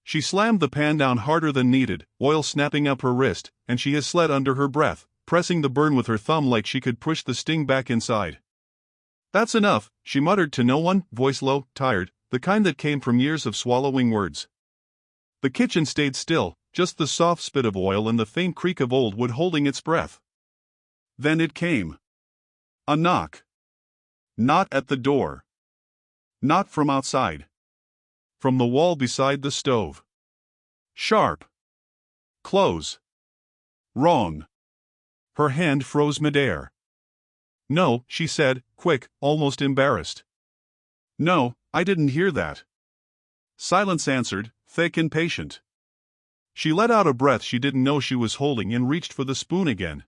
She slammed the pan down harder than needed, oil snapping up her wrist, and she hissed under her breath, pressing the burn with her thumb like she could push the sting back inside. "That's enough," she muttered to no one, voice low, tired, the kind that came from years of swallowing words. The kitchen stayed still, just the soft spit of oil and the faint creak of old wood holding its breath. Then it came. A knock. Not at the door. Not from outside. From the wall beside the stove. Sharp. Close. Wrong. Her hand froze midair. "No," she said, quick, almost embarrassed. "No, I didn't hear that." Silence answered, thick and patient. She let out a breath she didn't know she was holding and reached for the spoon again.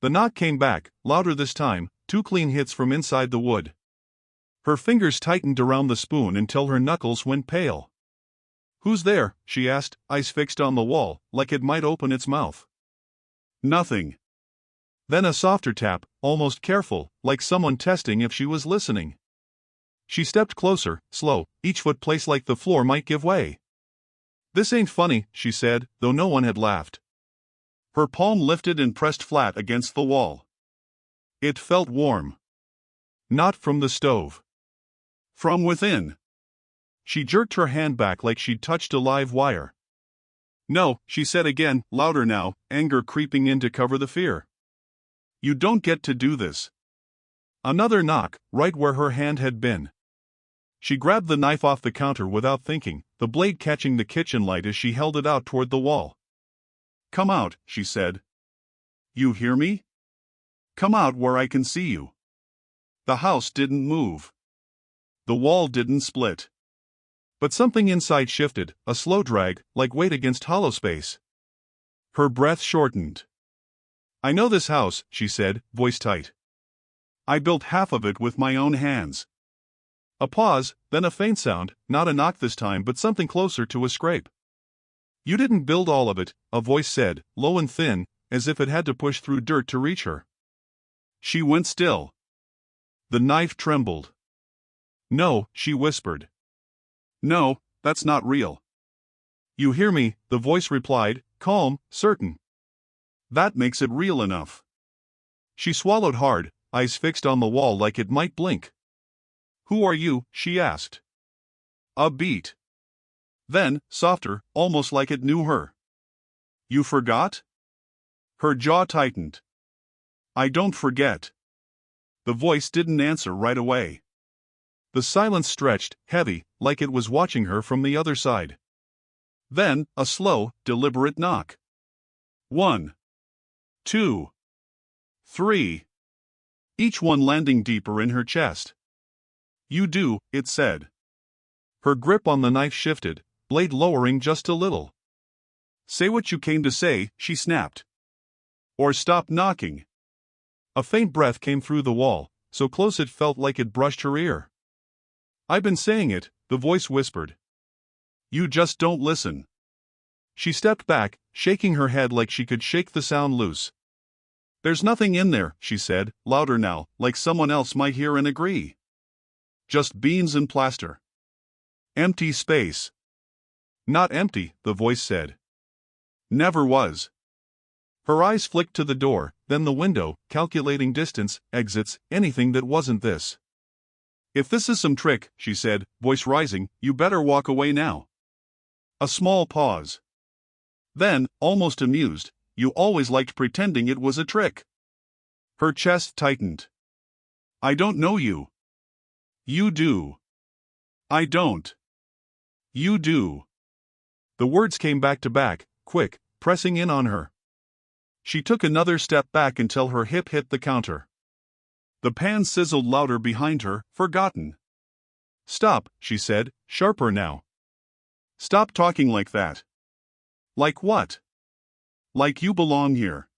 The knock came back, louder this time, 2 clean hits from inside the wood. Her fingers tightened around the spoon until her knuckles went pale. "Who's there?" she asked, eyes fixed on the wall, like it might open its mouth. "Nothing." Then a softer tap, almost careful, like someone testing if she was listening. She stepped closer, slow, each foot placed like the floor might give way. "This ain't funny," she said, though no one had laughed. Her palm lifted and pressed flat against the wall. It felt warm. Not from the stove. From within. She jerked her hand back like she'd touched a live wire. "No," she said again, louder now, anger creeping in to cover the fear. "You don't get to do this." Another knock, right where her hand had been. She grabbed the knife off the counter without thinking, the blade catching the kitchen light as she held it out toward the wall. "Come out," she said. "You hear me? Come out where I can see you." The house didn't move. The wall didn't split. But something inside shifted, a slow drag, like weight against hollow space. Her breath shortened. "I know this house," she said, voice tight. "I built half of it with my own hands." A pause, then a faint sound, not a knock this time but something closer to a scrape. "You didn't build all of it," a voice said, low and thin, as if it had to push through dirt to reach her. She went still. The knife trembled. "No," she whispered. "No, that's not real." "You hear me," the voice replied, calm, certain. "That makes it real enough." She swallowed hard, eyes fixed on the wall like it might blink. "Who are you?" she asked. A beat. Then, softer, almost like it knew her. "You forgot?" Her jaw tightened. "I don't forget." The voice didn't answer right away. The silence stretched, heavy, like it was watching her from the other side. Then, a slow, deliberate knock. 1, 2, 3. Each one landing deeper in her chest. "You do," it said. Her grip on the knife shifted, blade lowering just a little. "Say what you came to say," she snapped. "Or stop knocking." A faint breath came through the wall, so close it felt like it brushed her ear. "I've been saying it," the voice whispered. "You just don't listen." She stepped back, shaking her head like she could shake the sound loose. "There's nothing in there," she said, louder now, like someone else might hear and agree. "Just beans and plaster. Empty space." "Not empty," the voice said. "Never was." Her eyes flicked to the door, then the window, calculating distance, exits, anything that wasn't this. "If this is some trick," she said, voice rising, "you better walk away now." A small pause. Then, almost amused, "You always liked pretending it was a trick." Her chest tightened. "I don't know you." "You do." "I don't." "You do." The words came back to back, quick, pressing in on her. She took another step back until her hip hit the counter. The pan sizzled louder behind her, forgotten. "Stop," she said, sharper now. "Stop talking like that." "Like what?" "Like you belong here."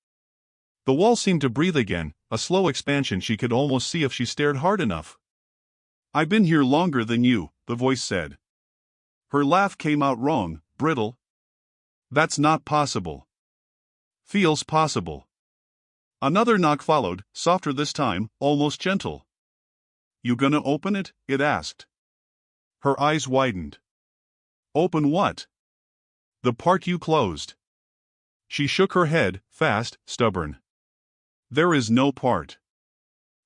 The wall seemed to breathe again, a slow expansion she could almost see if she stared hard enough. "I've been here longer than you," the voice said. Her laugh came out wrong, brittle. "That's not possible." "Feels possible." Another knock followed, softer this time, almost gentle. "You gonna open it?" it asked. Her eyes widened. "Open what?" The part you closed. She shook her head, fast, stubborn. There is no part.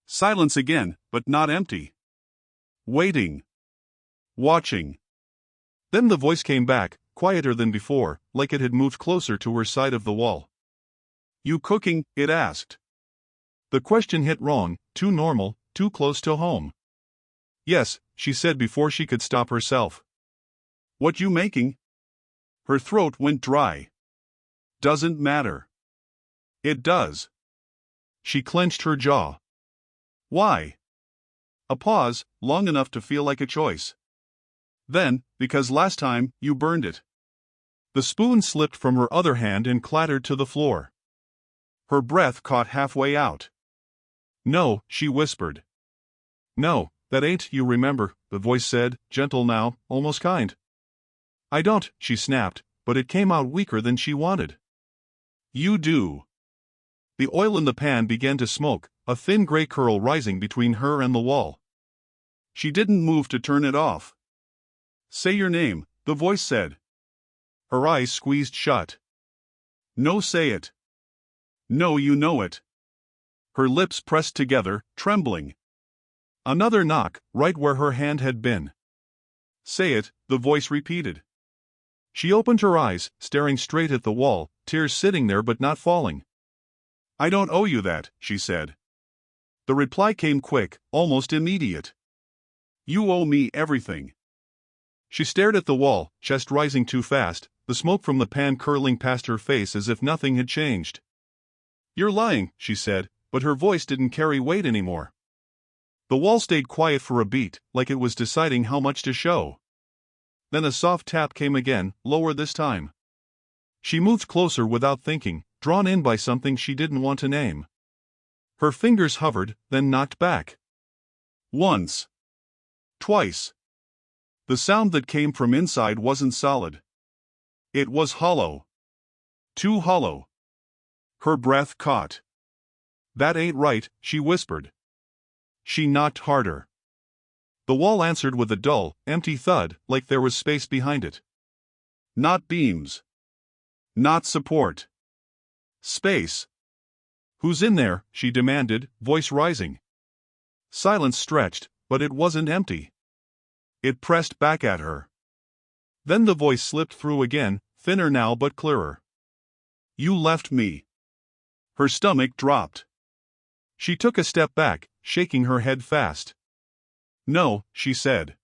Silence again, but not empty. Waiting. Watching. Then the voice came back, quieter than before, like it had moved closer to her side of the wall. You cooking? It asked. The question hit wrong, too normal, too close to home. Yes, she said before she could stop herself. What you making? Her throat went dry. Doesn't matter. It does. She clenched her jaw. Why? A pause, long enough to feel like a choice. Then, because last time, you burned it. The spoon slipped from her other hand and clattered to the floor. Her breath caught halfway out. No, she whispered. No, that ain't you remember, the voice said, gentle now, almost kind. I don't, she snapped, but it came out weaker than she wanted. You do. The oil in the pan began to smoke, a thin gray curl rising between her and the wall. She didn't move to turn it off. Say your name, the voice said. Her eyes squeezed shut. No, say it. No, you know it. Her lips pressed together, trembling. Another knock, right where her hand had been. Say it, the voice repeated. She opened her eyes, staring straight at the wall, tears sitting there but not falling. I don't owe you that, she said. The reply came quick, almost immediate. You owe me everything. She stared at the wall, chest rising too fast, the smoke from the pan curling past her face as if nothing had changed. You're lying, she said, but her voice didn't carry weight anymore. The wall stayed quiet for a beat, like it was deciding how much to show. Then a soft tap came again, lower this time. She moved closer without thinking, drawn in by something she didn't want to name. Her fingers hovered, then knocked back. Once. Twice. The sound that came from inside wasn't solid. It was hollow. Too hollow. Her breath caught. That ain't right, she whispered. She knocked harder. The wall answered with a dull, empty thud, like there was space behind it. Not beams. Not support. Space. Who's in there? She demanded, voice rising. Silence stretched, but it wasn't empty. It pressed back at her. Then the voice slipped through again, thinner now but clearer. You left me. Her stomach dropped. She took a step back, shaking her head fast. No, she said.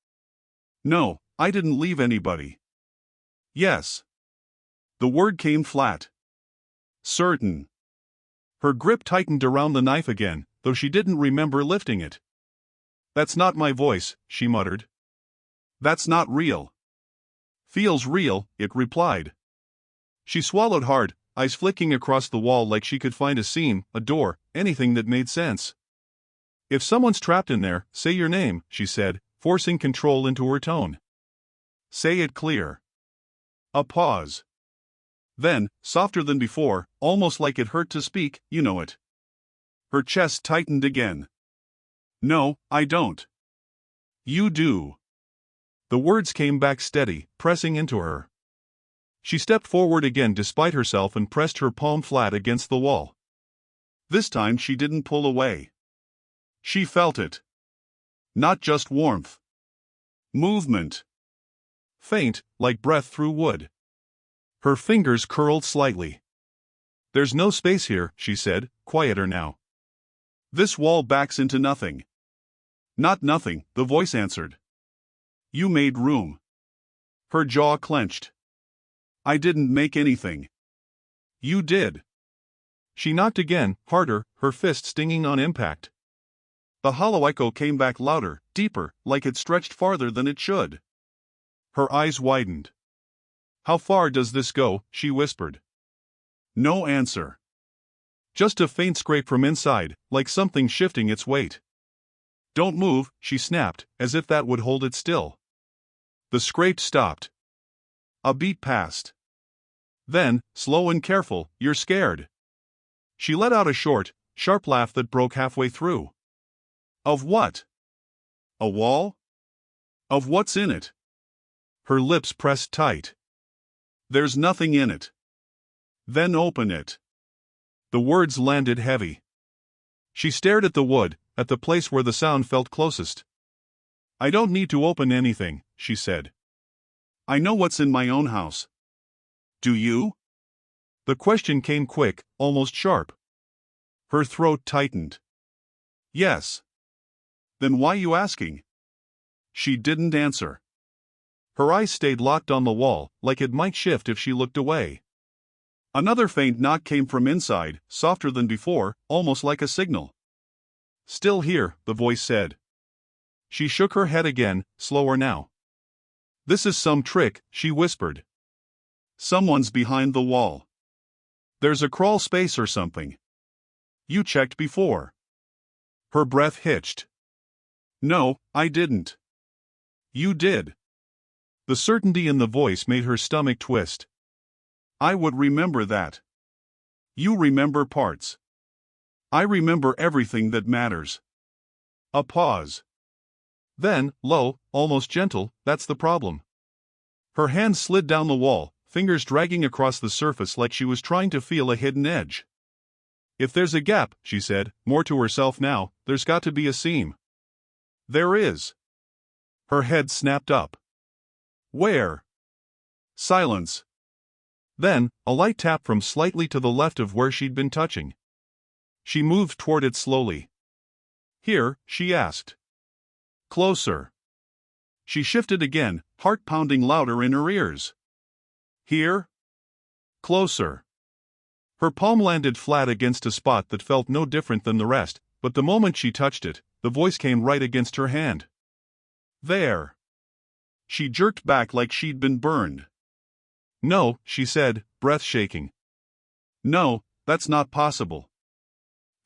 No, I didn't leave anybody. Yes. The word came flat. Certain. Her grip tightened around the knife again, though she didn't remember lifting it. That's not my voice, she muttered. That's not real. Feels real, it replied. She swallowed hard, eyes flicking across the wall like she could find a seam, a door, anything that made sense. If someone's trapped in there, say your name, she said, forcing control into her tone. Say it clear. A pause. Then, softer than before, almost like it hurt to speak, you know it. Her chest tightened again. No, I don't. You do. The words came back steady, pressing into her. She stepped forward again despite herself and pressed her palm flat against the wall. This time she didn't pull away. She felt it. Not just warmth. Movement. Faint, like breath through wood. Her fingers curled slightly. There's no space here, she said, quieter now. This wall backs into nothing. Not nothing, the voice answered. You made room. Her jaw clenched. I didn't make anything. You did. She knocked again, harder, her fist stinging on impact. The hollow echo came back louder, deeper, like it stretched farther than it should. Her eyes widened. How far does this go? She whispered. No answer. Just a faint scrape from inside, like something shifting its weight. Don't move, she snapped, as if that would hold it still. The scrape stopped. A beat passed. Then, slow and careful, you're scared. She let out a short, sharp laugh that broke halfway through. Of what? A wall? Of what's in it? Her lips pressed tight. There's nothing in it. Then open it. The words landed heavy. She stared at the wood, at the place where the sound felt closest. I don't need to open anything, she said. I know what's in my own house. Do you? The question came quick, almost sharp. Her throat tightened. Yes. Then why you asking? She didn't answer. Her eyes stayed locked on the wall, like it might shift if she looked away. Another faint knock came from inside, softer than before, almost like a signal. Still here, the voice said. She shook her head again, slower now. This is some trick, she whispered. Someone's behind the wall. There's a crawl space or something. You checked before. Her breath hitched. No, I didn't. You did. The certainty in the voice made her stomach twist. I would remember that. You remember parts. I remember everything that matters. A pause. Then, low, almost gentle, that's the problem. Her hand slid down the wall, fingers dragging across the surface like she was trying to feel a hidden edge. If there's a gap, she said, more to herself now, there's got to be a seam. There is. Her head snapped up. Where? Silence. Then, a light tap from slightly to the left of where she'd been touching. She moved toward it slowly. Here, she asked. Closer. She shifted again, heart pounding louder in her ears. Here? Closer. Her palm landed flat against a spot that felt no different than the rest, but the moment she touched it, the voice came right against her hand. There. She jerked back like she'd been burned. No, she said, breath shaking. No, that's not possible.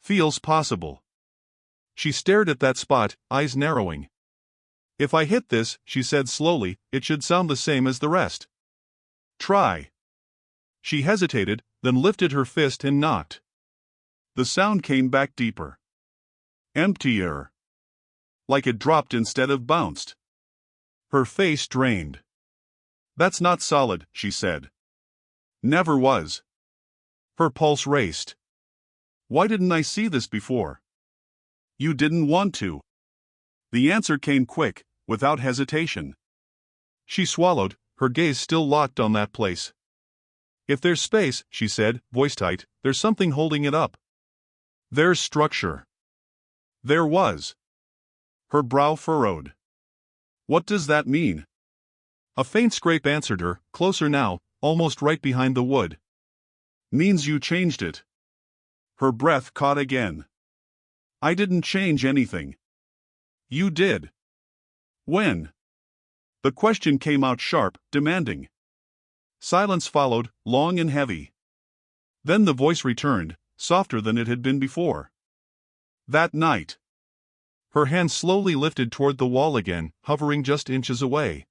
Feels possible. She stared at that spot, eyes narrowing. If I hit this, she said slowly, it should sound the same as the rest. Try. She hesitated, then lifted her fist and knocked. The sound came back deeper. Emptier. Like it dropped instead of bounced. Her face drained. That's not solid, she said. Never was. Her pulse raced. Why didn't I see this before? You didn't want to. The answer came quick, without hesitation. She swallowed, her gaze still locked on that place. If there's space, she said, voice tight, there's something holding it up. There's structure. There was. Her brow furrowed. What does that mean? A faint scrape answered her, closer now, almost right behind the wood. Means you changed it. Her breath caught again. I didn't change anything. You did. When? The question came out sharp, demanding. Silence followed, long and heavy. Then the voice returned, softer than it had been before. That night. Her hand slowly lifted toward the wall again, hovering just inches away.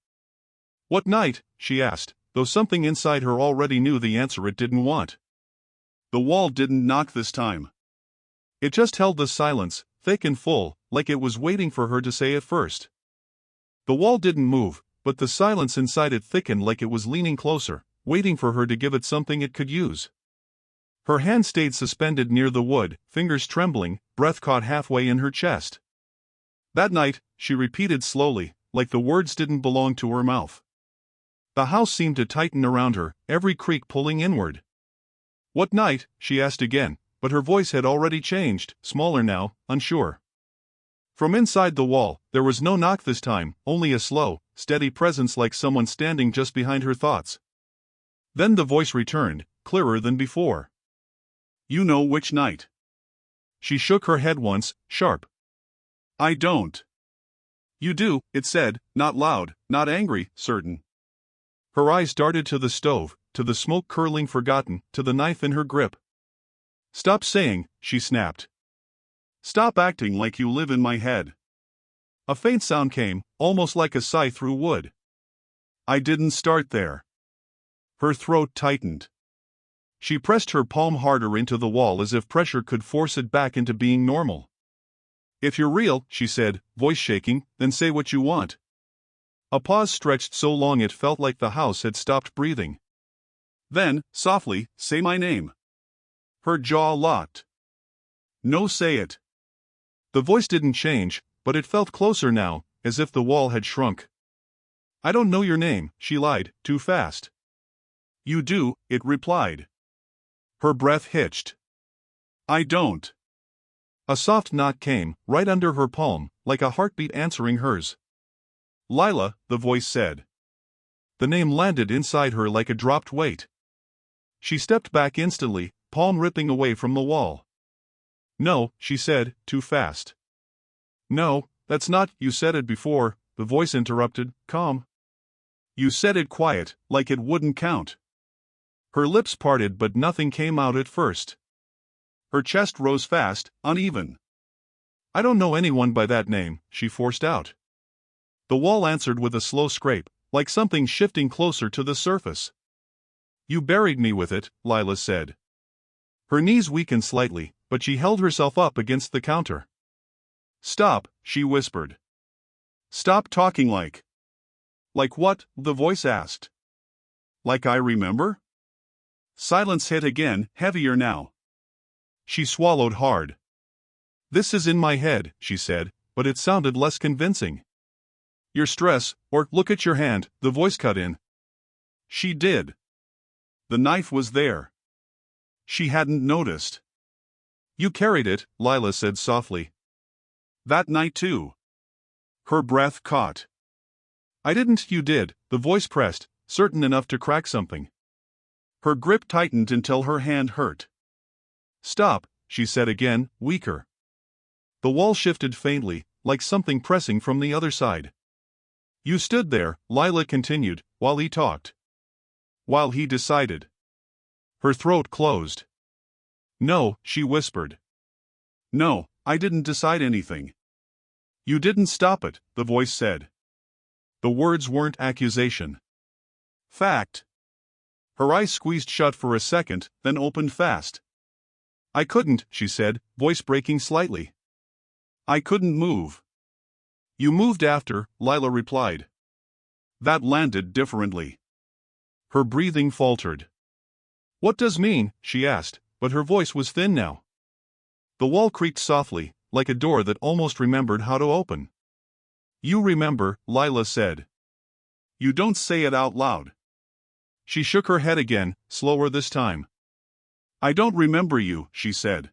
What night? She asked, though something inside her already knew the answer it didn't want. The wall didn't knock this time. It just held the silence, thick and full, like it was waiting for her to say it first. The wall didn't move, but the silence inside it thickened like it was leaning closer, waiting for her to give it something it could use. Her hand stayed suspended near the wood, fingers trembling, breath caught halfway in her chest. That night, she repeated slowly, like the words didn't belong to her mouth. The house seemed to tighten around her, every creak pulling inward. What night? She asked again, but her voice had already changed, smaller now, unsure. From inside the wall, there was no knock this time, only a slow, steady presence like someone standing just behind her thoughts. Then the voice returned, clearer than before. You know which night. She shook her head once, sharp. I don't. You do, it said, not loud, not angry, certain. Her eyes darted to the stove, to the smoke curling forgotten, to the knife in her grip. Stop saying, she snapped. Stop acting like you live in my head. A faint sound came, almost like a sigh through wood. I didn't start there. Her throat tightened. She pressed her palm harder into the wall as if pressure could force it back into being normal. If you're real, she said, voice shaking, then say what you want. A pause stretched so long it felt like the house had stopped breathing. Then, softly, say my name. Her jaw locked. No, say it. The voice didn't change, but it felt closer now, as if the wall had shrunk. I don't know your name, she lied, too fast. You do, it replied. Her breath hitched. I don't. A soft knock came, right under her palm, like a heartbeat answering hers. Lila, the voice said. The name landed inside her like a dropped weight. She stepped back instantly, palm ripping away from the wall. No, she said, too fast. No, that's not, you said it before, the voice interrupted, calm. You said it quiet, like it wouldn't count. Her lips parted but nothing came out at first. Her chest rose fast, uneven. I don't know anyone by that name, she forced out. The wall answered with a slow scrape, like something shifting closer to the surface. You buried me with it, Lila said. Her knees weakened slightly, but she held herself up against the counter. Stop, she whispered. Stop talking like. Like what? The voice asked. Like I remember? Silence hit again, heavier now. She swallowed hard. This is in my head, she said, but it sounded less convincing. Your stress, or look at your hand, the voice cut in. She did. The knife was there. She hadn't noticed. You carried it, Lila said softly. That night too. Her breath caught. I didn't, you did, the voice pressed, certain enough to crack something. Her grip tightened until her hand hurt. Stop, she said again, weaker. The wall shifted faintly, like something pressing from the other side. You stood there, Lila continued, while he talked. While he decided. Her throat closed. No, she whispered. No, I didn't decide anything. You didn't stop it, the voice said. The words weren't accusation. Fact. Her eyes squeezed shut for a second, then opened fast. I couldn't, she said, voice breaking slightly. I couldn't move. You moved after, Lila replied. That landed differently. Her breathing faltered. What does mean? She asked, but her voice was thin now. The wall creaked softly, like a door that almost remembered how to open. You remember, Lila said. You don't say it out loud. She shook her head again, slower this time. I don't remember you, she said.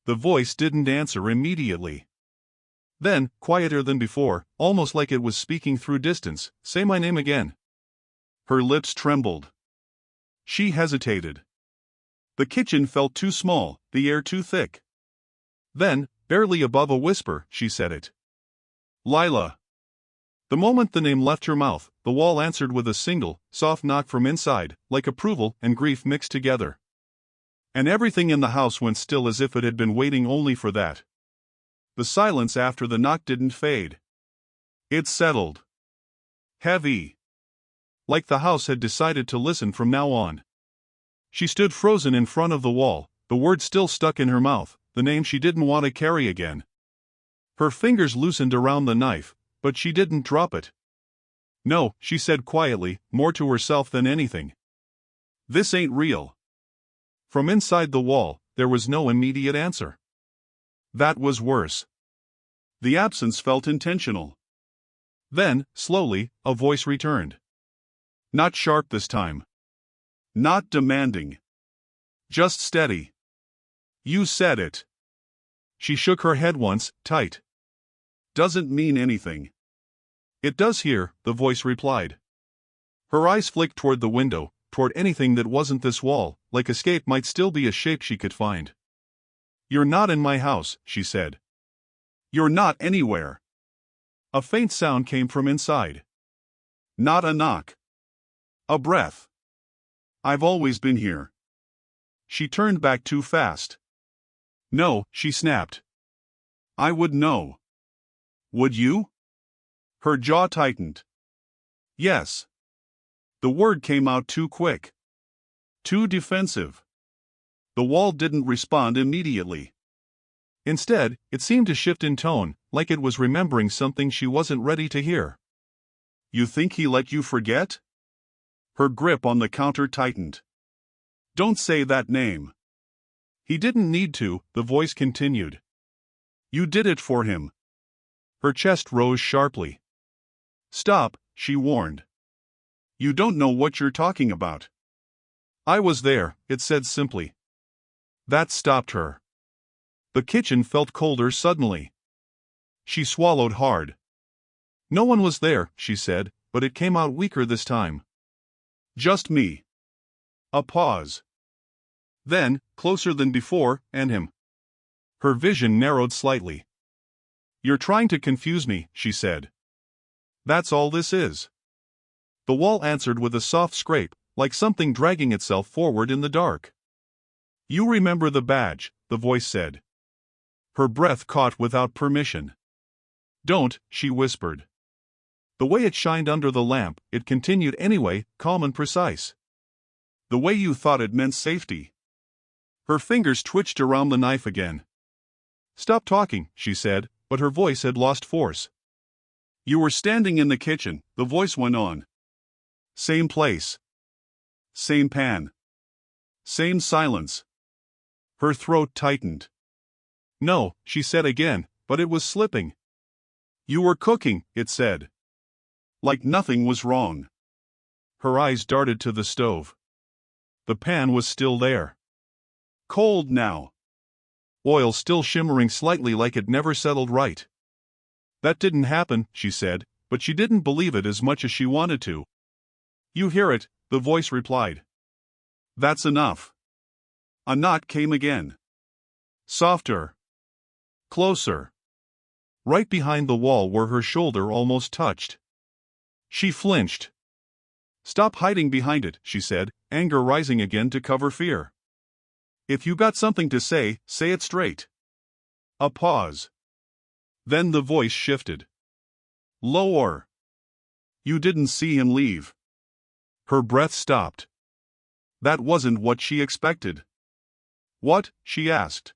The voice didn't answer immediately. Then, quieter than before, almost like it was speaking through distance, say my name again. Her lips trembled. She hesitated. The kitchen felt too small, the air too thick. Then, barely above a whisper, she said it. Lila. The moment the name left her mouth, the wall answered with a single, soft knock from inside, like approval and grief mixed together. And everything in the house went still as if it had been waiting only for that. The silence after the knock didn't fade. It settled. Heavy. Like the house had decided to listen from now on. She stood frozen in front of the wall, the words still stuck in her mouth, the name she didn't want to carry again. Her fingers loosened around the knife, but she didn't drop it. No, she said quietly, more to herself than anything. This ain't real. From inside the wall, there was no immediate answer. That was worse. The absence felt intentional. Then, slowly, a voice returned. Not sharp this time. Not demanding. Just steady. You said it. She shook her head once, tight. Doesn't mean anything. It does here, the voice replied. Her eyes flicked toward the window, toward anything that wasn't this wall, like escape might still be a shape she could find. You're not in my house, she said. You're not anywhere. A faint sound came from inside. Not a knock. A breath. I've always been here. She turned back too fast. No, she snapped. I would know. Would you? Her jaw tightened. Yes. The word came out too quick. Too defensive. The wall didn't respond immediately. Instead, it seemed to shift in tone, like it was remembering something she wasn't ready to hear. You think he let you forget? Her grip on the counter tightened. "Don't say that name." "He didn't need to," the voice continued. "You did it for him." Her chest rose sharply. "Stop," she warned. "You don't know what you're talking about." "I was there," it said simply. That stopped her. The kitchen felt colder suddenly. She swallowed hard. "No one was there," she said, but it came out weaker this time. "Just me." A pause. Then, closer than before, and him. Her vision narrowed slightly. "You're trying to confuse me," she said. "That's all this is." The wall answered with a soft scrape, like something dragging itself forward in the dark. "You remember the badge," the voice said. Her breath caught without permission. "Don't," she whispered. "The way it shined under the lamp," it continued anyway, calm and precise. "The way you thought it meant safety." Her fingers twitched around the knife again. "Stop talking," she said, but her voice had lost force. "You were standing in the kitchen," the voice went on. "Same place. Same pan. Same silence." Her throat tightened. "No," she said again, but it was slipping. "You were cooking," it said. Like nothing was wrong. Her eyes darted to the stove. The pan was still there. Cold now. Oil still shimmering slightly like it never settled right. "That didn't happen," she said, but she didn't believe it as much as she wanted to. "You hear it," the voice replied. "That's enough." A knock came again. Softer. Closer. Right behind the wall where her shoulder almost touched. She flinched. "Stop hiding behind it," she said, anger rising again to cover fear. "If you got something to say, say it straight." A pause. Then the voice shifted. Lower. "You didn't see him leave." Her breath stopped. That wasn't what she expected. "What?" she asked.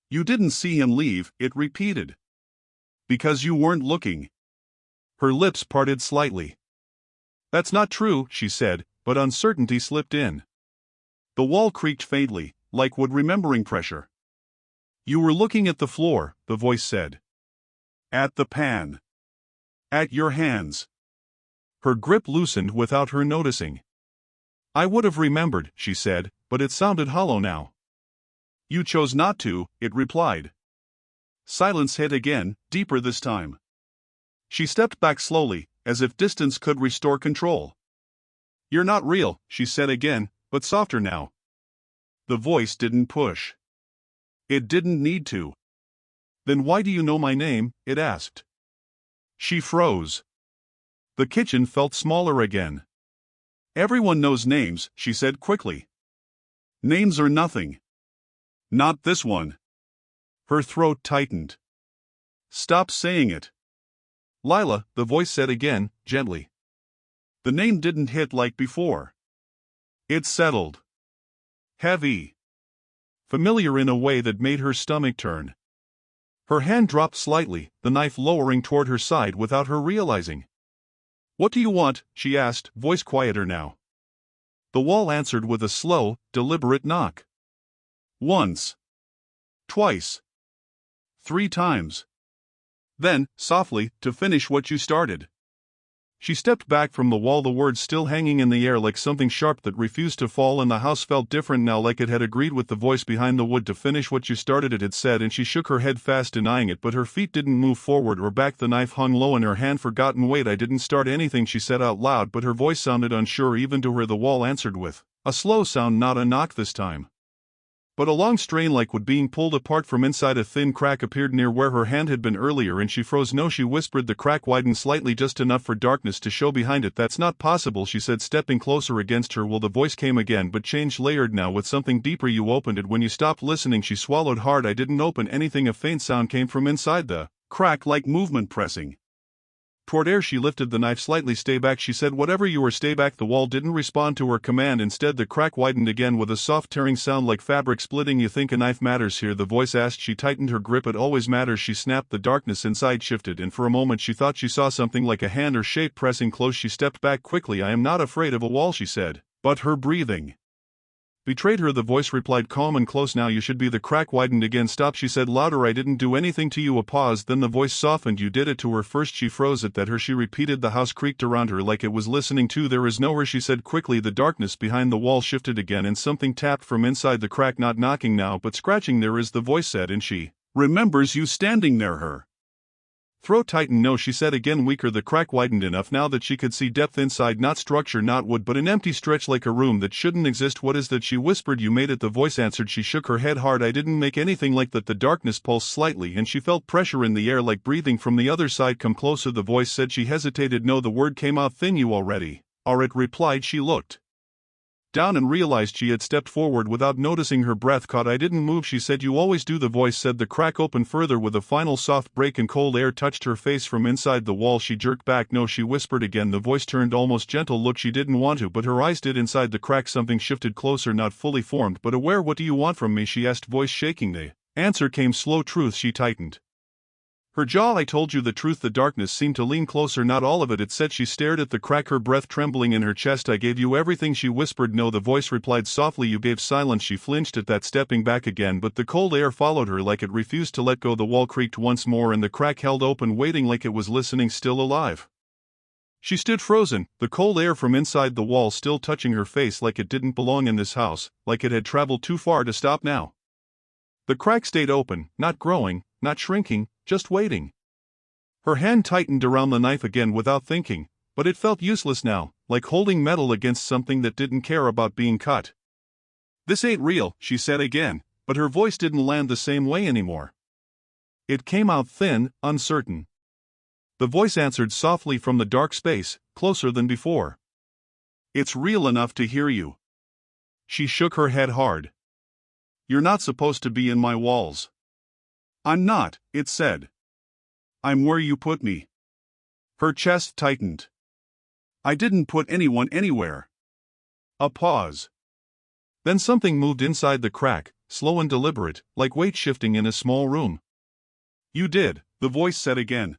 "You didn't see him leave," it repeated. "Because you weren't looking." Her lips parted slightly. "That's not true," she said, but uncertainty slipped in. The wall creaked faintly, like wood remembering pressure. "You were looking at the floor," the voice said. "At the pan. At your hands." Her grip loosened without her noticing. "I would have remembered," she said, but it sounded hollow now. "You chose not to," it replied. Silence hit again, deeper this time. She stepped back slowly, as if distance could restore control. "You're not real," she said again, but softer now. The voice didn't push. It didn't need to. "Then why do you know my name?" it asked. She froze. The kitchen felt smaller again. "Everyone knows names," she said quickly. "Names are nothing. Not this one." Her throat tightened. "Stop saying it." "Lila," the voice said again, gently. The name didn't hit like before. It settled. Heavy. Familiar in a way that made her stomach turn. Her hand dropped slightly, the knife lowering toward her side without her realizing. "What do you want?" she asked, voice quieter now. The wall answered with a slow, deliberate knock. Once. Twice. 3 times. Then, softly, "To finish what you started." She stepped back from the wall, the words still hanging in the air like something sharp that refused to fall, and the house felt different now, like it had agreed with the voice behind the wood. "To finish what you started," it had said, and she shook her head fast, denying it, but her feet didn't move forward or back. The knife hung low in her hand, forgotten. "Wait, I didn't start anything," she said out loud, but her voice sounded unsure even to her. The wall answered with a slow sound, not a knock this time, but a long strain like wood being pulled apart from inside. A thin crack appeared near where her hand had been earlier, and she froze. "No," she whispered. The crack widened slightly, just enough for darkness to show behind it. "That's not possible," she said, stepping closer against her. "Well," the voice came again, but changed, layered now with something deeper. "You opened it when you stopped listening." She swallowed hard. "I didn't open anything." A faint sound came from inside the crack, like movement pressing. Toward air she lifted the knife slightly. Stay back, she said. Whatever you are, stay back. The wall didn't respond to her command. Instead the crack widened again with a soft tearing sound like fabric splitting. You think a knife matters here? The voice asked. She tightened her grip. It always matters, she snapped. The darkness inside shifted, and for a moment she thought she saw something like a hand or shape pressing close. She stepped back quickly. I am not afraid of a wall, she said. But her breathing betrayed her. The voice replied, calm and close now. You should be. The crack widened again. Stop, she said louder. I didn't do anything to you. A pause, then the voice softened. You did it to her. First she froze. At that her she repeated. The house creaked around her like it was listening too. There is nowhere, she said quickly. The darkness behind the wall shifted again and something tapped from inside the crack. Not knocking now, but scratching. There is, the voice said, and she remembers you standing there. Her throat tightened. No, she said again, weaker. The crack widened enough now that she could see depth inside, not structure, not wood, but an empty stretch like a room that shouldn't exist. What is that? She whispered. You made it, the voice answered. She shook her head hard. I didn't make anything like that. The darkness pulsed slightly and she felt pressure in the air like breathing from the other side. Come closer, the voice said. She hesitated. No, the word came out thin. You already are, it replied. She looked down and realized she had stepped forward without noticing. Her breath caught. I didn't move, she said. You always do, the voice said. The crack opened further with a final soft break and cold air touched her face from inside the wall. She jerked back. No, she whispered again. The voice turned almost gentle. Look, she didn't want to, but her eyes did. Inside the crack something shifted closer, not fully formed but aware. What do you want from me, she asked, voice shaking. The answer came slow. Truth, she tightened her jaw. I told you the truth. The darkness seemed to lean closer. Not all of it, it said. She stared at the crack, her breath trembling in her chest. I gave you everything, she whispered. No, the voice replied softly. You gave silence. She flinched at that, stepping back again, but the cold air followed her like it refused to let go. The wall creaked once more and the crack held open, waiting like it was listening, still alive. She stood frozen, the cold air from inside the wall still touching her face like it didn't belong in this house, like it had traveled too far to stop now. The crack stayed open, not growing, not shrinking, just waiting. Her hand tightened around the knife again without thinking, but it felt useless now, like holding metal against something that didn't care about being cut. This ain't real, she said again, but her voice didn't land the same way anymore. It came out thin, uncertain. The voice answered softly from the dark space, closer than before. It's real enough to hear you. She shook her head hard. You're not supposed to be in my walls. I'm not, it said. I'm where you put me. Her chest tightened. I didn't put anyone anywhere. A pause. Then something moved inside the crack, slow and deliberate, like weight shifting in a small room. You did, the voice said again.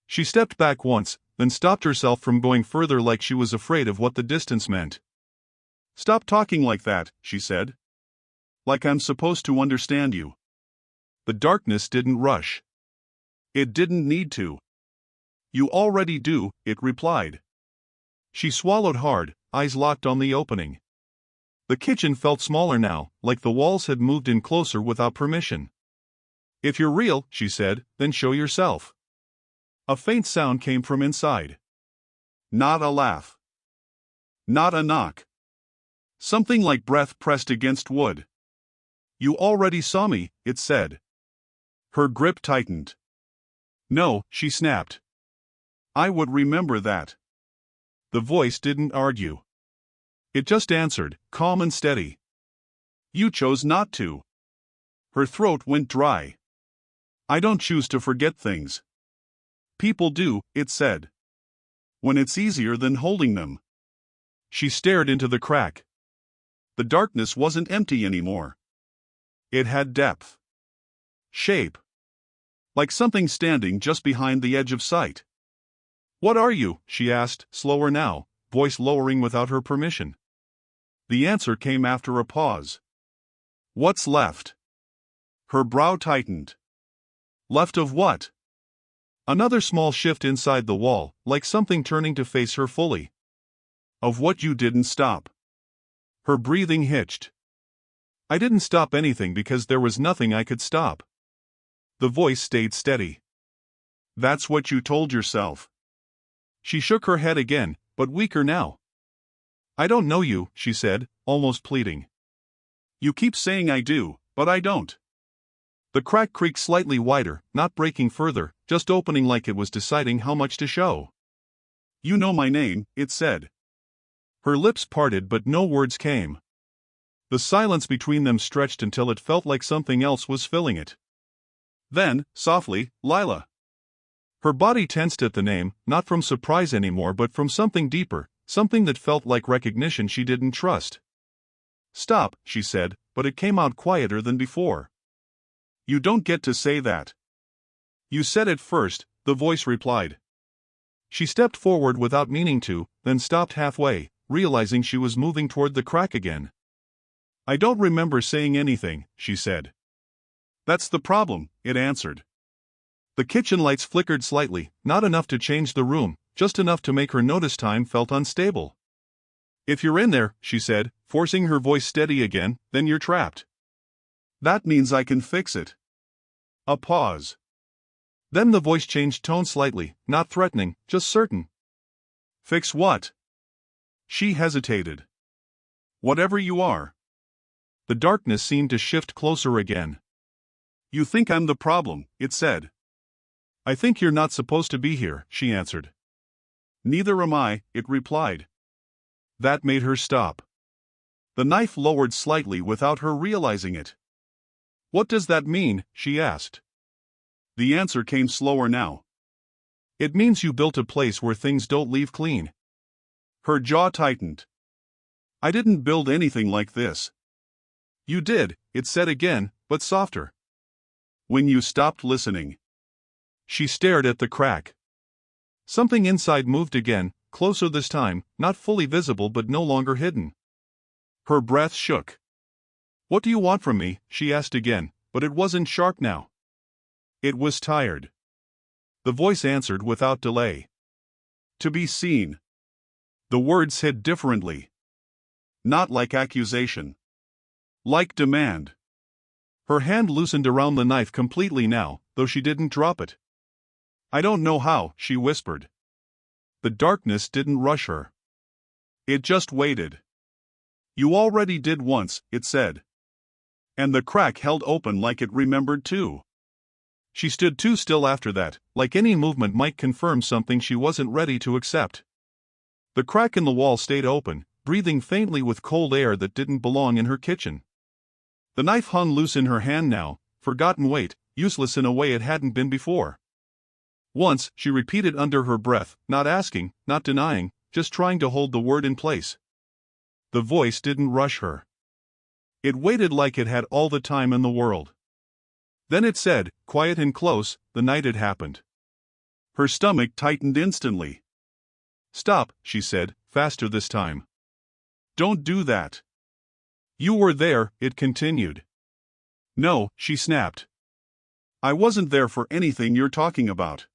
She stepped back once, then stopped herself from going further like she was afraid of what the distance meant. Stop talking like that, she said. Like I'm supposed to understand you. The darkness didn't rush. It didn't need to. You already do, it replied. She swallowed hard, eyes locked on the opening. The kitchen felt smaller now, like the walls had moved in closer without permission. If you're real, she said, then show yourself. A faint sound came from inside. Not a laugh. Not a knock. Something like breath pressed against wood. You already saw me, it said. Her grip tightened. No, she snapped. I would remember that. The voice didn't argue. It just answered, calm and steady. You chose not to. Her throat went dry. I don't choose to forget things. People do, it said. When it's easier than holding them. She stared into the crack. The darkness wasn't empty anymore. It had depth. Shape. Like something standing just behind the edge of sight. What are you? She asked, slower now, voice lowering without her permission. The answer came after a pause. What's left? Her brow tightened. Left of what? Another small shift inside the wall, like something turning to face her fully. Of what you didn't stop. Her breathing hitched. I didn't stop anything because there was nothing I could stop. The voice stayed steady. That's what you told yourself. She shook her head again, but weaker now. I don't know you, she said, almost pleading. You keep saying I do, but I don't. The crack creaked slightly wider, not breaking further, just opening like it was deciding how much to show. You know my name, it said. Her lips parted but no words came. The silence between them stretched until it felt like something else was filling it. Then, softly, Lila. Her body tensed at the name, not from surprise anymore but from something deeper, something that felt like recognition she didn't trust. "Stop," she said, but it came out quieter than before. "You don't get to say that." "You said it first," the voice replied. She stepped forward without meaning to, then stopped halfway, realizing she was moving toward the crack again. "I don't remember saying anything," she said. "That's the problem," it answered. The kitchen lights flickered slightly, not enough to change the room, just enough to make her notice time felt unstable. "If you're in there," she said, forcing her voice steady again, "then you're trapped. That means I can fix it." A pause. Then the voice changed tone slightly, not threatening, just certain. "Fix what?" She hesitated. "Whatever you are." The darkness seemed to shift closer again. "You think I'm the problem," it said. "I think you're not supposed to be here," she answered. "Neither am I," it replied. That made her stop. The knife lowered slightly without her realizing it. "What does that mean?" she asked. The answer came slower now. "It means you built a place where things don't leave clean." Her jaw tightened. "I didn't build anything like this." "You did," it said again, but softer. "When you stopped listening." She stared at the crack. Something inside moved again, closer this time, not fully visible but no longer hidden. Her breath shook. "What do you want from me?" she asked again, but it wasn't sharp now. It was tired. The voice answered without delay. "To be seen." The words hit differently. Not like accusation. Like demand. Her hand loosened around the knife completely now, though she didn't drop it. "I don't know how," she whispered. The darkness didn't rush her. It just waited. "You already did once," it said. And the crack held open like it remembered too. She stood too still after that, like any movement might confirm something she wasn't ready to accept. The crack in the wall stayed open, breathing faintly with cold air that didn't belong in her kitchen. The knife hung loose in her hand now, forgotten weight, useless in a way it hadn't been before. Once, she repeated under her breath, not asking, not denying, just trying to hold the word in place. The voice didn't rush her. It waited like it had all the time in the world. Then it said, quiet and close, the night it happened. Her stomach tightened instantly. "Stop," she said, faster this time. "Don't do that." "You were there," it continued. "No," she snapped. "I wasn't there for anything you're talking about."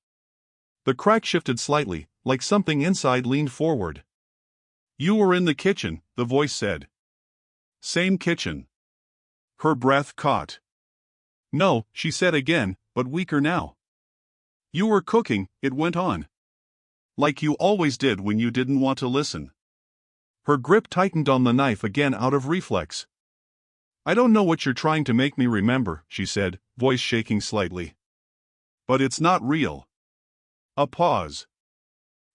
The crack shifted slightly, like something inside leaned forward. "You were in the kitchen," the voice said. "Same kitchen." Her breath caught. "No," she said again, but weaker now. "You were cooking," it went on. "Like you always did when you didn't want to listen." Her grip tightened on the knife again out of reflex. "I don't know what you're trying to make me remember," she said, voice shaking slightly. "But it's not real." A pause.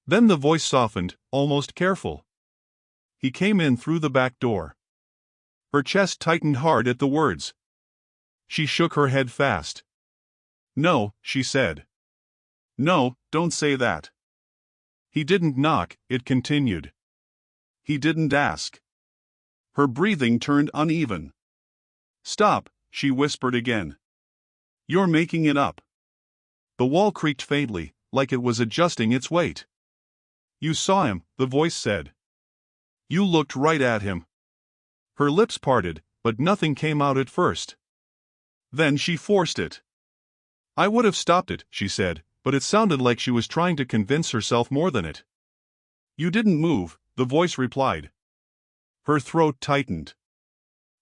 Then the voice softened, almost careful. "He came in through the back door." Her chest tightened hard at the words. She shook her head fast. "No," she said. "No, don't say that." "He didn't knock," it continued. "He didn't ask." Her breathing turned uneven. "Stop," she whispered again. "You're making it up." The wall creaked faintly, like it was adjusting its weight. "You saw him," the voice said. "You looked right at him." Her lips parted, but nothing came out at first. Then she forced it. "I would have stopped it," she said, but it sounded like she was trying to convince herself more than it. "You didn't move," the voice replied. Her throat tightened.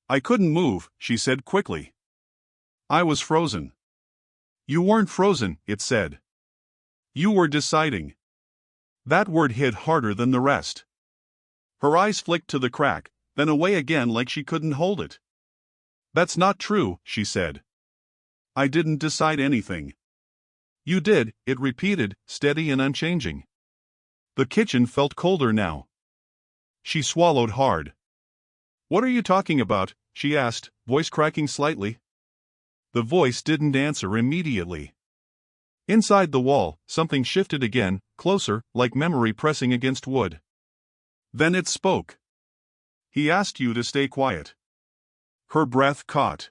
"I couldn't move," she said quickly. "I was frozen." "You weren't frozen," it said. "You were deciding." That word hit harder than the rest. Her eyes flicked to the crack, then away again like she couldn't hold it. "That's not true," she said. "I didn't decide anything." "You did," it repeated, steady and unchanging. The kitchen felt colder now. She swallowed hard. "What are you talking about?" she asked, voice cracking slightly. The voice didn't answer immediately. Inside the wall, something shifted again, closer, like memory pressing against wood. Then it spoke. He asked you to stay quiet. Her breath caught.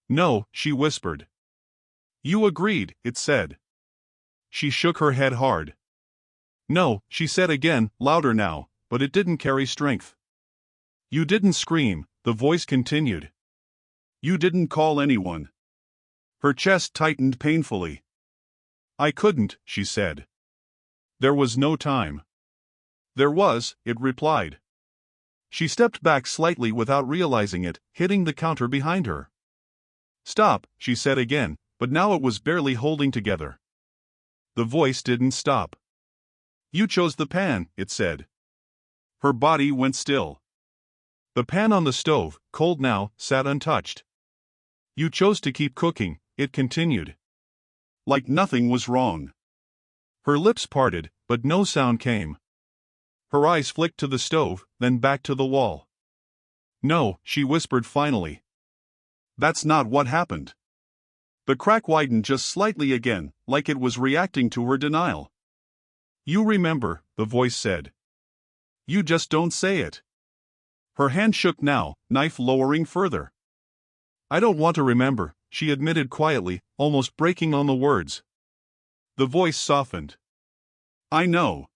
No, she whispered. You agreed, it said. She shook her head hard. No, she said again, louder now, but it didn't carry strength. You didn't scream, the voice continued. You didn't call anyone. Her chest tightened painfully. I couldn't, she said. There was no time. There was, it replied. She stepped back slightly without realizing it, hitting the counter behind her. Stop, she said again, but now it was barely holding together. The voice didn't stop. You chose the pan, it said. Her body went still. The pan on the stove, cold now, sat untouched. You chose to keep cooking, it continued. Like nothing was wrong. Her lips parted, but no sound came. Her eyes flicked to the stove, then back to the wall. No, she whispered finally. That's not what happened. The crack widened just slightly again, like it was reacting to her denial. You remember, the voice said. You just don't say it. Her hand shook now, knife lowering further. I don't want to remember, she admitted quietly, almost breaking on the words. The voice softened. I know.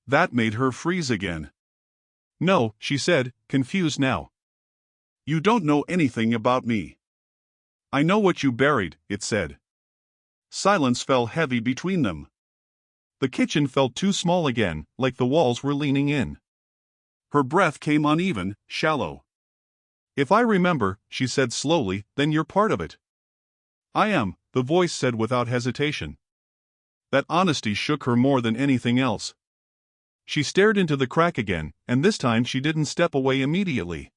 That made her freeze again. No, she said, confused now. You don't know anything about me. I know what you buried, it said. Silence fell heavy between them. The kitchen felt too small again, like the walls were leaning in. Her breath came uneven, shallow. If I remember, she said slowly, then you're part of it. I am, the voice said without hesitation. That honesty shook her more than anything else. She stared into the crack again, and this time she didn't step away immediately.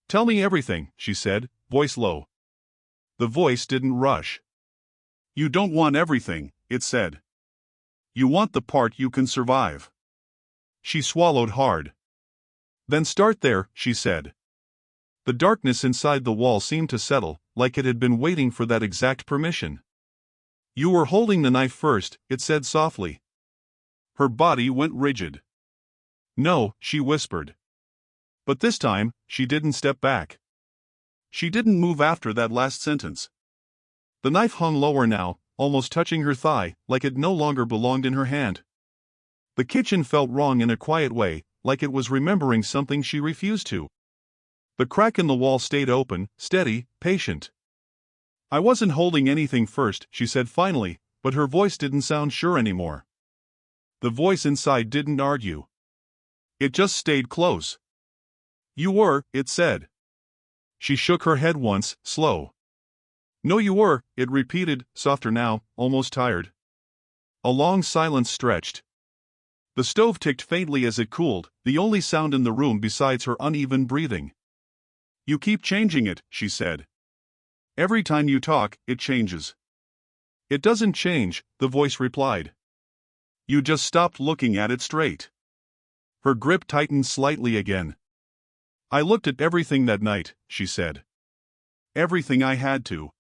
Tell me everything, she said, voice low. The voice didn't rush. You don't want everything, it said. You want the part you can survive. She swallowed hard. Then start there, she said. The darkness inside the wall seemed to settle, like it had been waiting for that exact permission. You were holding the knife first, it said softly. Her body went rigid. No, she whispered. But this time, she didn't step back. She didn't move after that last sentence. The knife hung lower now, almost touching her thigh, like it no longer belonged in her hand. The kitchen felt wrong in a quiet way, like it was remembering something she refused to. The crack in the wall stayed open, steady, patient. I wasn't holding anything first, she said finally, but her voice didn't sound sure anymore. The voice inside didn't argue. It just stayed close. You were, it said. She shook her head once, slow. No, you were, it repeated, softer now, almost tired. A long silence stretched. The stove ticked faintly as it cooled, the only sound in the room besides her uneven breathing. You keep changing it, she said. Every time you talk, it changes. It doesn't change, the voice replied. You just stopped looking at it straight. Her grip tightened slightly again. I looked at everything that night, she said. Everything I had to.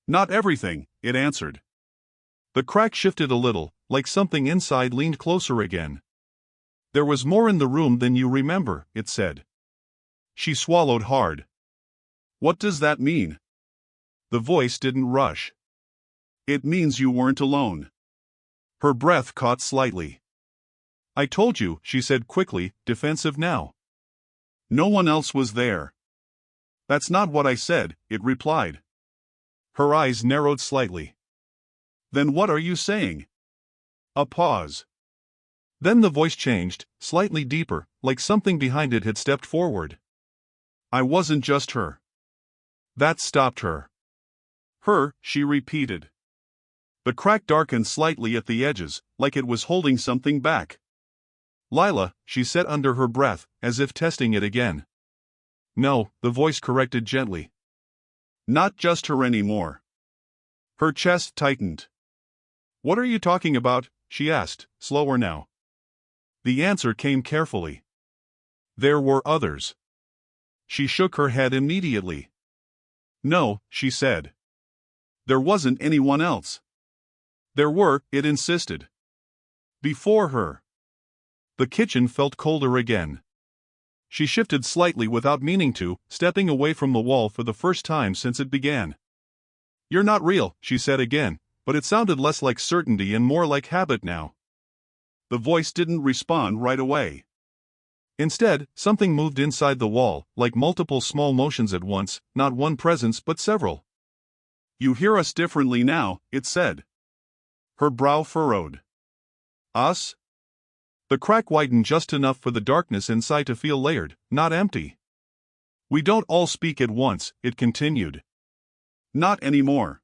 Not everything, it answered. The crack shifted a little, like something inside leaned closer again. There was more in the room than you remember, it said. She swallowed hard. What does that mean? The voice didn't rush. It means you weren't alone. Her breath caught slightly. I told you, she said quickly, defensive now. No one else was there. That's not what I said, it replied. Her eyes narrowed slightly. Then what are you saying? A pause. Then the voice changed, slightly deeper, like something behind it had stepped forward. I wasn't just her. That stopped her. Her, she repeated. The crack darkened slightly at the edges, like it was holding something back. Lila, she said under her breath, as if testing it again. No, the voice corrected gently. Not just her anymore. Her chest tightened. What are you talking about? She asked, slower now. The answer came carefully. There were others. She shook her head immediately. No, she said. There wasn't anyone else. There were, it insisted. Before her. The kitchen felt colder again. She shifted slightly without meaning to, stepping away from the wall for the first time since it began. "You're not real," she said again, but it sounded less like certainty and more like habit now. The voice didn't respond right away. Instead, something moved inside the wall, like multiple small motions at once, not one presence but several. "You hear us differently now," it said. Her brow furrowed. "Us?" The crack widened just enough for the darkness inside to feel layered, not empty. "We don't all speak at once," it continued. "Not anymore."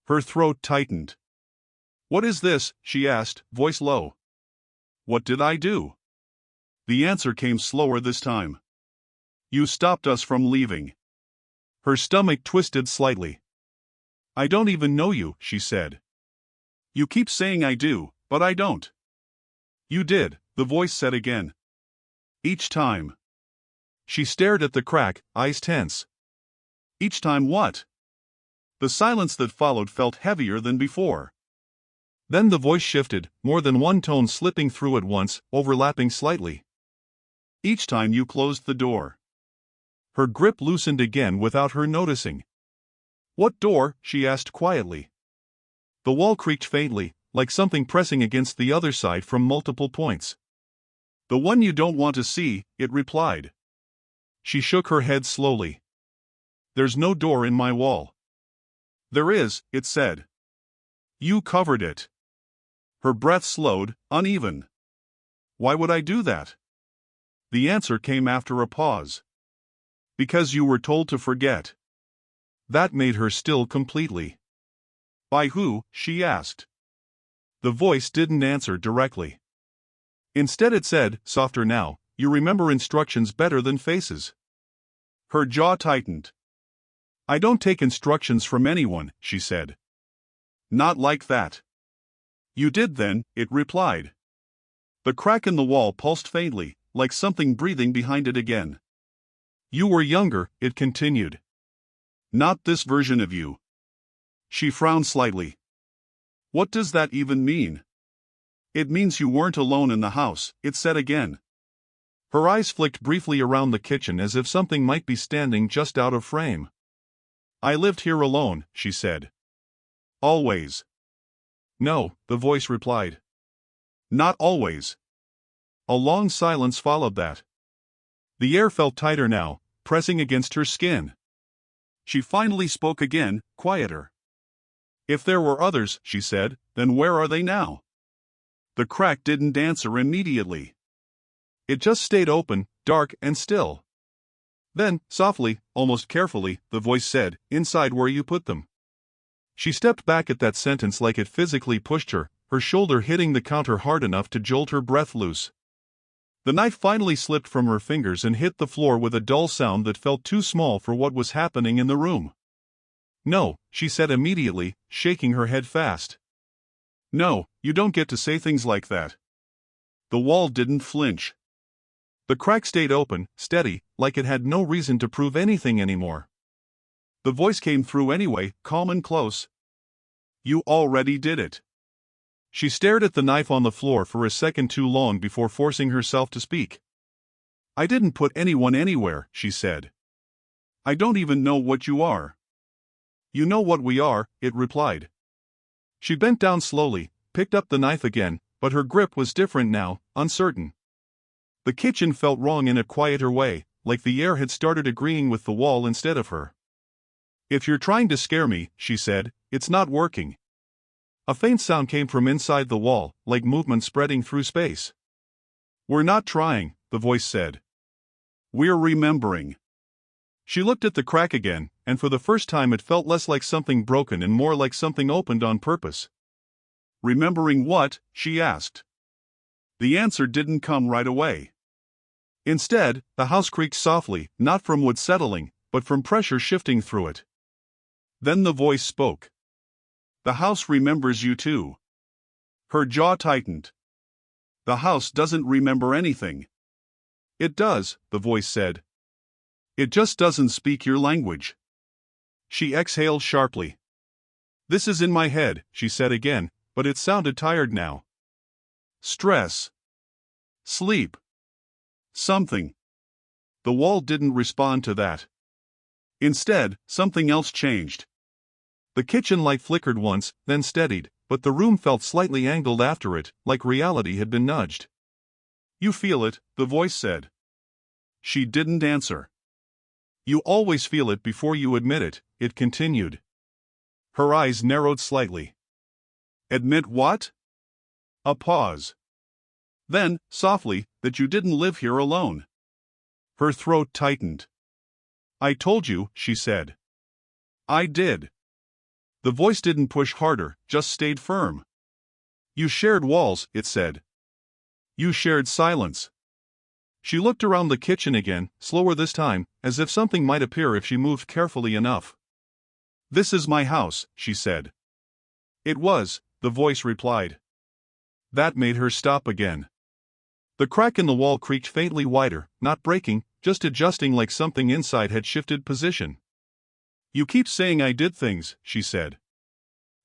Her throat tightened. "What is this?" she asked, voice low. "What did I do?" The answer came slower this time. "You stopped us from leaving." Her stomach twisted slightly. "I don't even know you," she said. "You keep saying I do, but I don't." "You did," the voice said again. "Each time." She stared at the crack, eyes tense. "Each time what?" The silence that followed felt heavier than before. Then the voice shifted, more than one tone slipping through at once, overlapping slightly. "Each time you closed the door." Her grip loosened again without her noticing. "What door?" she asked quietly. The wall creaked faintly, like something pressing against the other side from multiple points. "The one you don't want to see," it replied. She shook her head slowly. "There's no door in my wall." "There is," it said. "You covered it." Her breath slowed, uneven. "Why would I do that?" The answer came after a pause. "Because you were told to forget." That made her still completely. "By who?" she asked. The voice didn't answer directly. Instead it said, softer now, "You remember instructions better than faces." Her jaw tightened. "I don't take instructions from anyone," she said. "Not like that." "You did then," it replied. The crack in the wall pulsed faintly, like something breathing behind it again. "You were younger," it continued. "Not this version of you." She frowned slightly. "What does that even mean?" "It means you weren't alone in the house," it said again. Her eyes flicked briefly around the kitchen as if something might be standing just out of frame. "I lived here alone," she said. "Always." "No," the voice replied. "Not always." A long silence followed that. The air felt tighter now, pressing against her skin. She finally spoke again, quieter. "If there were others," she said, "then where are they now?" The crack didn't answer immediately. It just stayed open, dark and still. Then, softly, almost carefully, the voice said, "Inside where you put them." She stepped back at that sentence like it physically pushed her, her shoulder hitting the counter hard enough to jolt her breath loose. The knife finally slipped from her fingers and hit the floor with a dull sound that felt too small for what was happening in the room. "No," she said immediately, shaking her head fast. "No, you don't get to say things like that." The wall didn't flinch. The crack stayed open, steady, like it had no reason to prove anything anymore. The voice came through anyway, calm and close. "You already did it." She stared at the knife on the floor for a second too long before forcing herself to speak. "I didn't put anyone anywhere," she said. "I don't even know what you are." "You know what we are," it replied. She bent down slowly, picked up the knife again, but her grip was different now, uncertain. The kitchen felt wrong in a quieter way, like the air had started agreeing with the wall instead of her. "If you're trying to scare me," she said, "it's not working." A faint sound came from inside the wall, like movement spreading through space. "We're not trying," the voice said. "We're remembering." She looked at the crack again, and for the first time it felt less like something broken and more like something opened on purpose. "Remembering what?" she asked. The answer didn't come right away. Instead, the house creaked softly, not from wood settling, but from pressure shifting through it. Then the voice spoke. "The house remembers you too." Her jaw tightened. "The house doesn't remember anything." "It does," the voice said. "It just doesn't speak your language." She exhaled sharply. This is in my head, she said again, but it sounded tired now. Stress. Sleep. Something. The wall didn't respond to that. Instead, something else changed. The kitchen light flickered once, then steadied, but the room felt slightly angled after it, like reality had been nudged. You feel it, the voice said. She didn't answer. You always feel it before you admit it, it continued. Her eyes narrowed slightly. Admit what? A pause. Then, softly, that you didn't live here alone. Her throat tightened. I told you, she said. I did. The voice didn't push harder, just stayed firm. You shared walls, it said. You shared silence. She looked around the kitchen again, slower this time, as if something might appear if she moved carefully enough. This is my house, she said. It was, the voice replied. That made her stop again. The crack in the wall creaked faintly wider, not breaking, just adjusting like something inside had shifted position. You keep saying I did things, she said.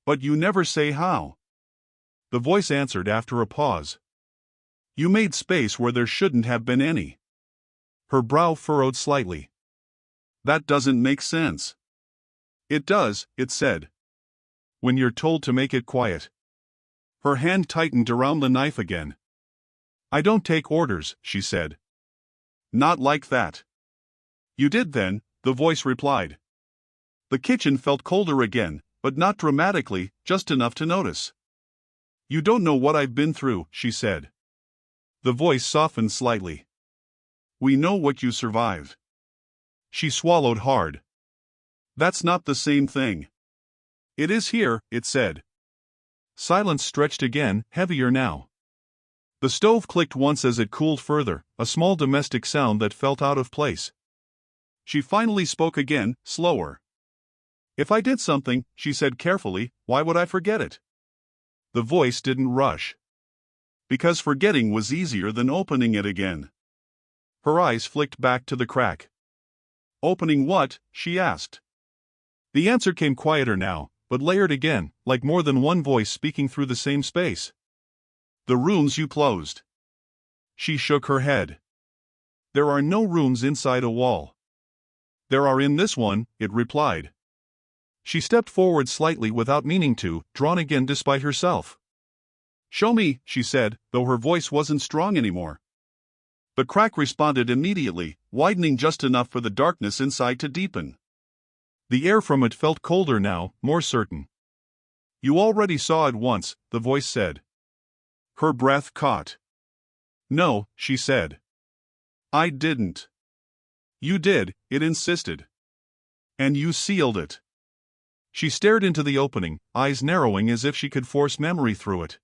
But you never say how. The voice answered after a pause. You made space where there shouldn't have been any. Her brow furrowed slightly. That doesn't make sense. It does, it said. When you're told to make it quiet. Her hand tightened around the knife again. I don't take orders, she said. Not like that. You did then, the voice replied. The kitchen felt colder again, but not dramatically, just enough to notice. You don't know what I've been through, she said. The voice softened slightly. We know what you survived. She swallowed hard. That's not the same thing. It is here, it said. Silence stretched again, heavier now. The stove clicked once as it cooled further, a small domestic sound that felt out of place. She finally spoke again, slower. If I did something, she said carefully, why would I forget it? The voice didn't rush. Because forgetting was easier than opening it again. Her eyes flicked back to the crack. Opening what? She asked. The answer came quieter now, but layered again, like more than one voice speaking through the same space. The rooms you closed. She shook her head. There are no rooms inside a wall. There are in this one, it replied. She stepped forward slightly without meaning to, drawn again despite herself. Show me, she said, though her voice wasn't strong anymore. The crack responded immediately, widening just enough for the darkness inside to deepen. The air from it felt colder now, more certain. You already saw it once, the voice said. Her breath caught. No, she said. I didn't. You did, it insisted. And you sealed it. She stared into the opening, eyes narrowing as if she could force memory through it.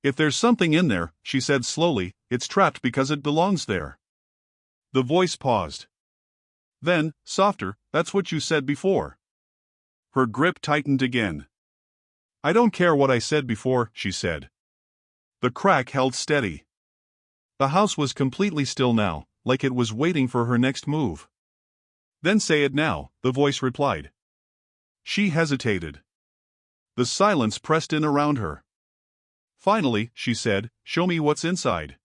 If there's something in there, she said slowly, it's trapped because it belongs there. The voice paused. Then, softer, that's what you said before. Her grip tightened again. I don't care what I said before, she said. The crack held steady. The house was completely still now, like it was waiting for her next move. Then say it now, the voice replied. She hesitated. The silence pressed in around her. Finally, she said, show me what's inside.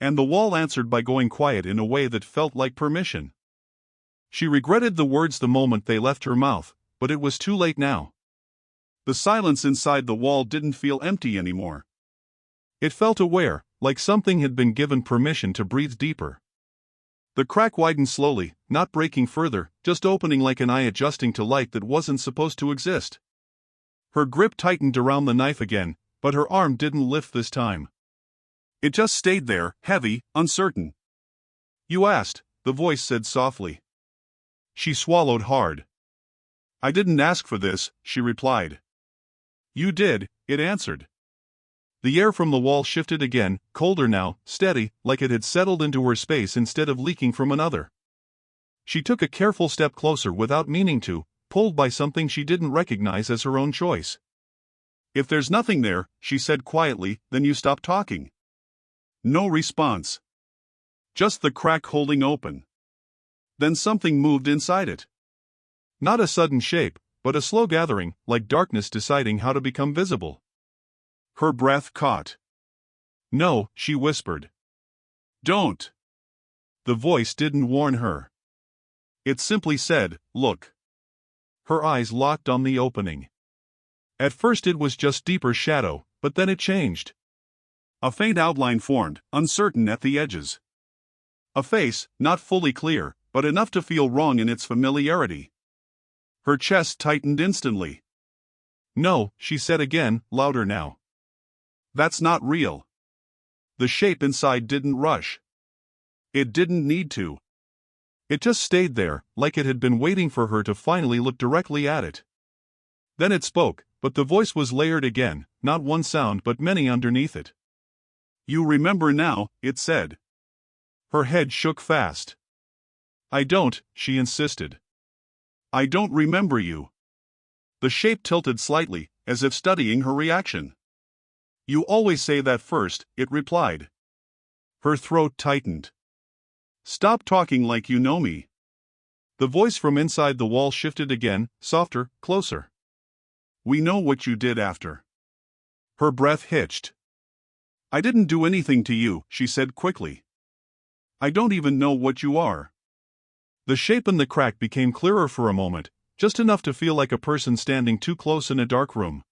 And the wall answered by going quiet in a way that felt like permission. She regretted the words the moment they left her mouth, but it was too late now. The silence inside the wall didn't feel empty anymore. It felt aware, like something had been given permission to breathe deeper. The crack widened slowly, not breaking further, just opening like an eye adjusting to light that wasn't supposed to exist. Her grip tightened around the knife again, but her arm didn't lift this time. It just stayed there, heavy, uncertain. You asked, the voice said softly. She swallowed hard. I didn't ask for this, she replied. You did, it answered. The air from the wall shifted again, colder now, steady, like it had settled into her space instead of leaking from another. She took a careful step closer without meaning to, pulled by something she didn't recognize as her own choice. If there's nothing there, she said quietly, then you stop talking. No response. Just the crack holding open. Then something moved inside it. Not a sudden shape, but a slow gathering, like darkness deciding how to become visible. Her breath caught. "No," she whispered. "Don't." The voice didn't warn her. It simply said, "Look." Her eyes locked on the opening. At first it was just deeper shadow, but then it changed. A faint outline formed, uncertain at the edges. A face, not fully clear, but enough to feel wrong in its familiarity. Her chest tightened instantly. "No," she said again, louder now. "That's not real." The shape inside didn't rush. It didn't need to. It just stayed there, like it had been waiting for her to finally look directly at it. Then it spoke, but the voice was layered again, not one sound but many underneath it. "You remember now," it said. Her head shook fast. "I don't," she insisted. "I don't remember you." The shape tilted slightly, as if studying her reaction. "You always say that first," it replied. Her throat tightened. "Stop talking like you know me." The voice from inside the wall shifted again, softer, closer. "We know what you did after." Her breath hitched. "I didn't do anything to you," she said quickly. "I don't even know what you are." The shape in the crack became clearer for a moment, just enough to feel like a person standing too close in a dark room.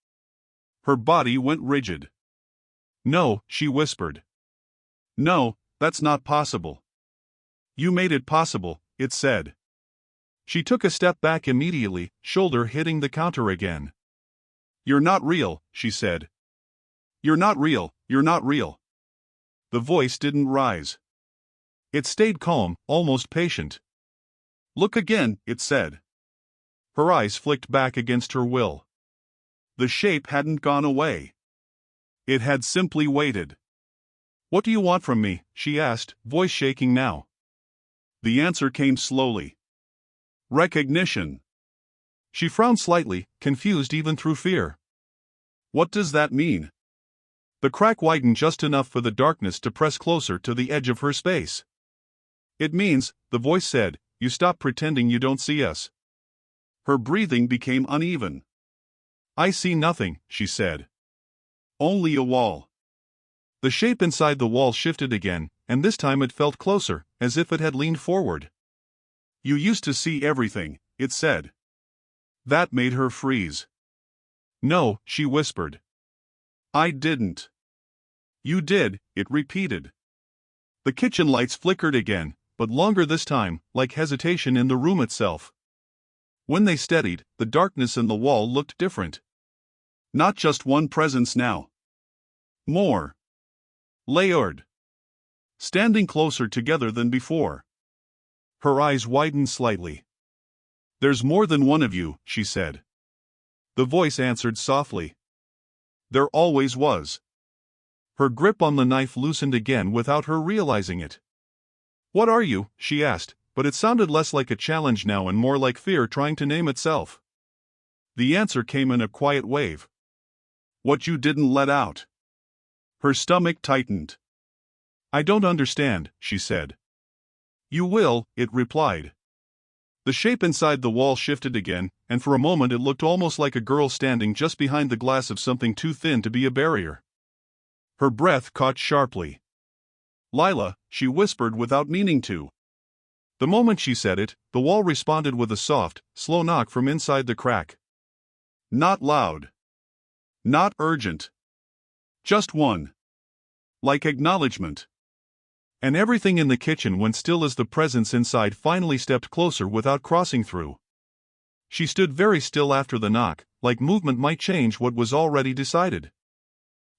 Her body went rigid. "No," she whispered. "No, that's not possible." "You made it possible," it said. She took a step back immediately, shoulder hitting the counter again. "You're not real," she said. "You're not real, you're not real." The voice didn't rise. It stayed calm, almost patient. "Look again," it said. Her eyes flicked back against her will. The shape hadn't gone away. It had simply waited. "What do you want from me?" she asked, voice shaking now. The answer came slowly. "Recognition." She frowned slightly, confused even through fear. "What does that mean?" The crack widened just enough for the darkness to press closer to the edge of her space. "It means," the voice said, "you stop pretending you don't see us." Her breathing became uneven. "I see nothing," she said. "Only a wall." The shape inside the wall shifted again, and this time it felt closer, as if it had leaned forward. "You used to see everything," it said. That made her freeze. "No," she whispered. "I didn't." "You did," it repeated. The kitchen lights flickered again, but longer this time, like hesitation in the room itself. When they steadied, the darkness in the wall looked different. Not just one presence now. More. Layered. Standing closer together than before. Her eyes widened slightly. "There's more than one of you," she said. The voice answered softly. "There always was." Her grip on the knife loosened again without her realizing it. "What are you?" she asked, but it sounded less like a challenge now and more like fear trying to name itself. The answer came in a quiet wave. "What you didn't let out." Her stomach tightened. "I don't understand," she said. "You will," it replied. The shape inside the wall shifted again, and for a moment it looked almost like a girl standing just behind the glass of something too thin to be a barrier. Her breath caught sharply. "Lila," she whispered without meaning to. The moment she said it, the wall responded with a soft, slow knock from inside the crack. Not loud. Not urgent. Just one. Like acknowledgement. And everything in the kitchen went still as the presence inside finally stepped closer without crossing through. She stood very still after the knock, like movement might change what was already decided.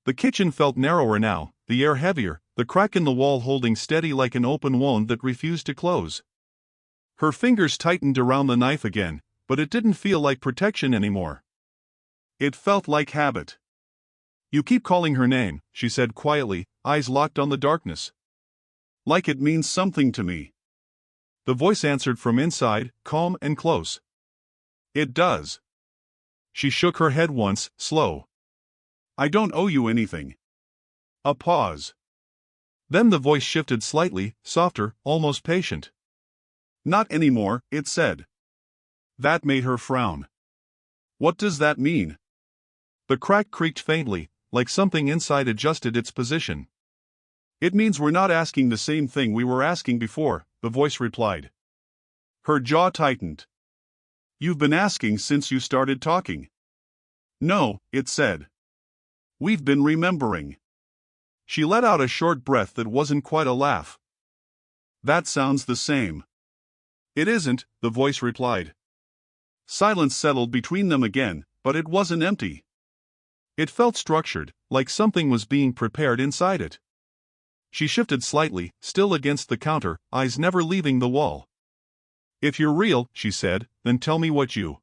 The kitchen felt narrower now, the air heavier, the crack in the wall holding steady like an open wound that refused to close. Her fingers tightened around the knife again, but it didn't feel like protection anymore. It felt like habit. "You keep calling her name," she said quietly, eyes locked on the darkness. "Like it means something to me." The voice answered from inside, calm and close. "It does." She shook her head once, slow. "I don't owe you anything." A pause. Then the voice shifted slightly, softer, almost patient. "Not anymore," it said. That made her frown. What does that mean? The crack creaked faintly, like something inside adjusted its position. It means we're not asking the same thing we were asking before, the voice replied. Her jaw tightened. You've been asking since you started talking. No, it said. We've been remembering. She let out a short breath that wasn't quite a laugh. That sounds the same. It isn't, the voice replied. Silence settled between them again, but it wasn't empty. It felt structured, like something was being prepared inside it. She shifted slightly, still against the counter, eyes never leaving the wall. If you're real, she said, then tell me what you